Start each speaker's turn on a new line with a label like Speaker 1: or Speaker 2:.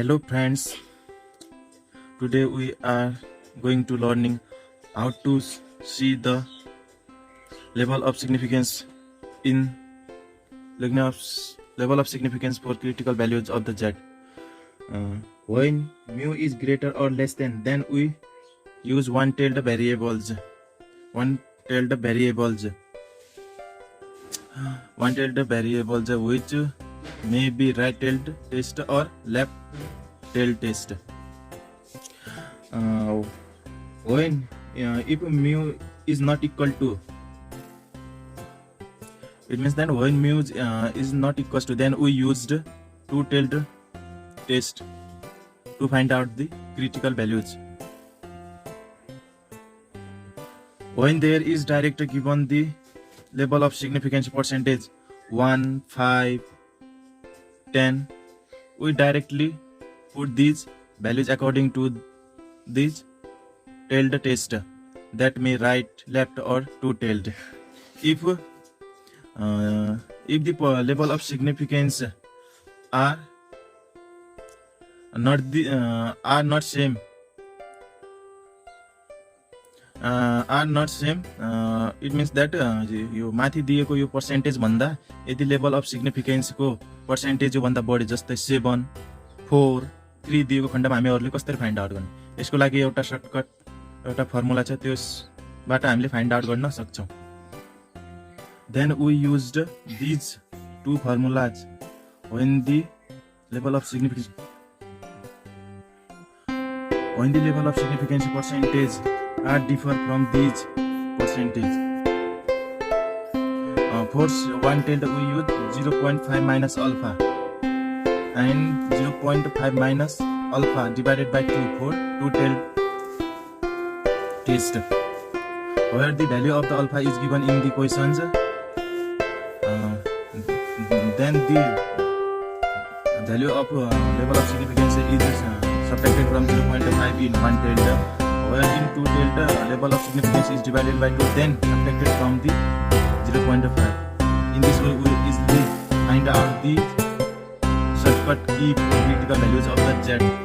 Speaker 1: Hello friends, today we are going to learning how to see the level of significance in level of significance for critical values of the Z. When mu is greater or less than, then we use one-tailed variables. One-tailed variables which may be right-tailed test or left-tailed test. When if mu is not equal to, it means that when mu is not equal to, then we used two-tailed test to find out the critical values. When there is directly given the level of significance percentage 1, 5, 10, we directly put these values according to these tailed test that may right, left or two-tailed. If the level of significance are not same, it means that यो माथि दिएको यो percentage भन्दा यदि level of significance को percentage भन्दा बढी, जस्तै 7, 4, 3 दिएको खण्डमा हामीहरूले कसरी फाइन्ड आउट गर्ने? यसको लागि एउटा सर्टकट एउटा फर्मुला छ, त्यसबाट हामीले फाइन्ड आउट गर्न सक्छौं. Then we used these two formulas when the level of significance percentage are differ from these percentage. For one-tailed we use 0.5 minus alpha and 0.5 minus alpha divided by 2 for two-tailed test, where the value of the alpha is given in the questions. Then the value of level of significance is subtracted from 0.5 in one-tailed, where in two-tailed level of significance is divided by 2, then subtracted from the 0.5. In this way, we easily find out the shortcut key for critical values of the Z.